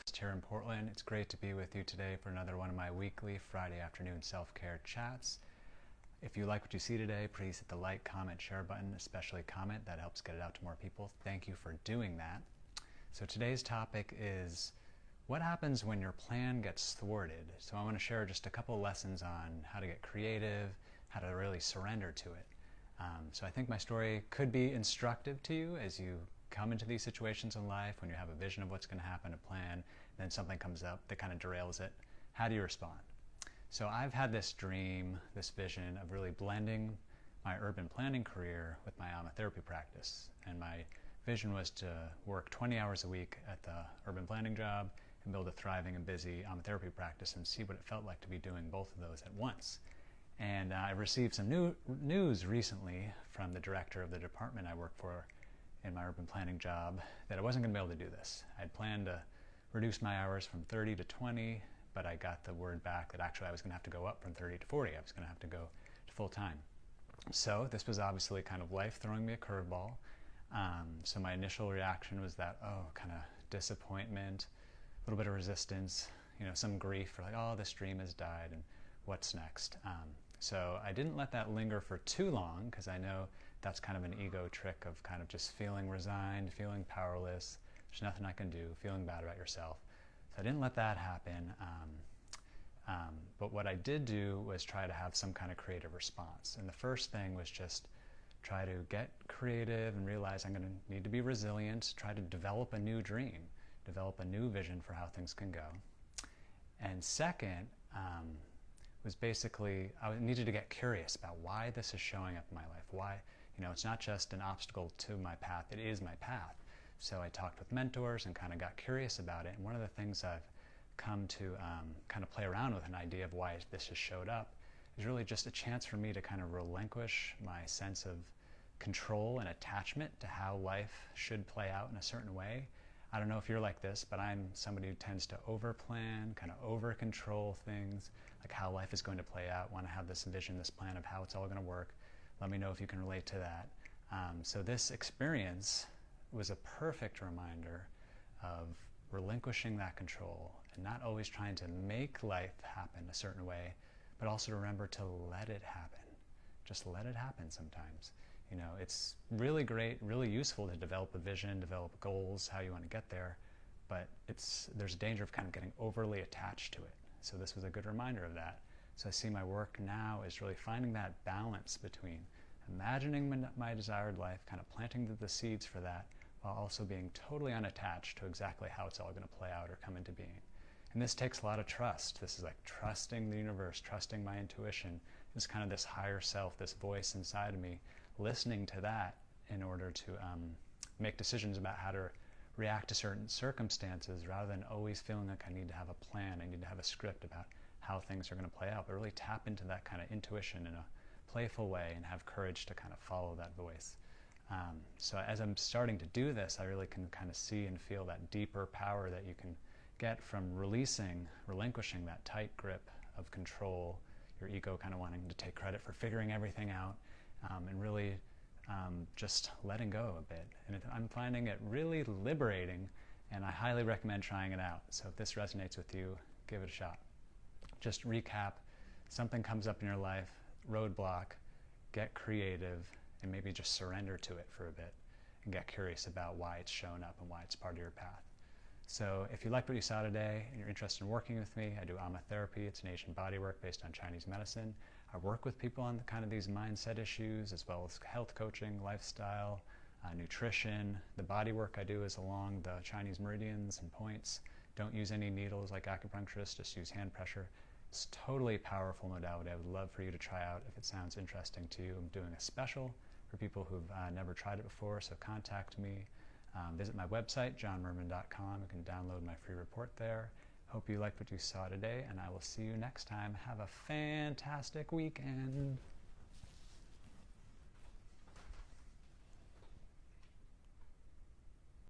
Here in Portland. It's great to be with you today for another one of my weekly Friday afternoon self-care chats. If you like what you see today, please hit the like, comment, share button, especially comment. That helps get it out to more people. Thank you for doing that. So today's topic is what happens when your plan gets thwarted. So I want to share just a couple lessons on how to get creative, how to really surrender to it. So I think my story could be instructive to you as you come into these situations in life when you have a vision of what's going to happen, a plan, and then something comes up that kind of derails it. How do you respond? So I've had this dream, this vision of really blending my urban planning career with my amma therapy practice. And my vision was to work 20 hours a week at the urban planning job and build a thriving and busy amma therapy practice and see what it felt like to be doing both of those at once. And I received some news recently from the director of the department I work for in my urban planning job that I wasn't going to be able to do this. I had planned to reduce my hours from 30 to 20, but I got the word back that actually I was going to have to go up from 30 to 40. I was going to have to go to full time. So this was obviously kind of life throwing me a curveball. So my initial reaction was that, kind of disappointment, a little bit of resistance, some grief for like, oh, this dream has died and what's next? So I didn't let that linger for too long because I know that's kind of an ego trick of kind of just feeling resigned, feeling powerless, there's nothing I can do, feeling bad about yourself. So I didn't let that happen. But what I did do was try to have some kind of creative response. And the first thing was just try to get creative and realize I'm going to need to be resilient, try to develop a new dream, develop a new vision for how things can go. And second, was basically I needed to get curious about why this is showing up in my life. Why, it's not just an obstacle to my path, it is my path. So I talked with mentors and kind of got curious about it. And one of the things I've come to kind of play around with an idea of why this has showed up is really just a chance for me to kind of relinquish my sense of control and attachment to how life should play out in a certain way. I don't know if you're like this, but I'm somebody who tends to overplan, kind of over-control things, like how life is going to play out, want to have this vision, this plan of how it's all going to work. Let me know if you can relate to that. So this experience was a perfect reminder of relinquishing that control and not always trying to make life happen a certain way, but also to remember to let it happen. Just let it happen sometimes. It's really great, really useful to develop a vision, develop goals, how you want to get there, but there's a danger of kind of getting overly attached to it. So this was a good reminder of that. So I see my work now is really finding that balance between imagining my desired life, kind of planting the seeds for that, while also being totally unattached to exactly how it's all going to play out or come into being. And this takes a lot of trust. This is like trusting the universe, trusting my intuition. It's kind of this higher self, this voice inside of me, listening to that in order to make decisions about how to react to certain circumstances rather than always feeling like I need to have a plan, I need to have a script about how things are going to play out, but really tap into that kind of intuition in a playful way and have courage to kind of follow that voice. So as I'm starting to do this, I really can kind of see and feel that deeper power that you can get from relinquishing that tight grip of control, your ego kind of wanting to take credit for figuring everything out, and really just letting go a bit. And I'm finding it really liberating, and I highly recommend trying it out. So if this resonates with you, give it a shot. Just recap, something comes up in your life, roadblock, get creative, and maybe just surrender to it for a bit and get curious about why it's shown up and why it's part of your path. So if you like what you saw today and you're interested in working with me, I do amma therapy. It's an Asian bodywork based on Chinese medicine. I work with people on kind of these mindset issues as well as health coaching, lifestyle, nutrition. The bodywork I do is along the Chinese meridians and points. Don't use any needles like acupuncturists, just use hand pressure. It's a totally powerful modality. I would love for you to try out if it sounds interesting to you. I'm doing a special for people who've never tried it before, so contact me. Visit my website, johnmermin.com. You can download my free report there. Hope you liked what you saw today, and I will see you next time. Have a fantastic weekend.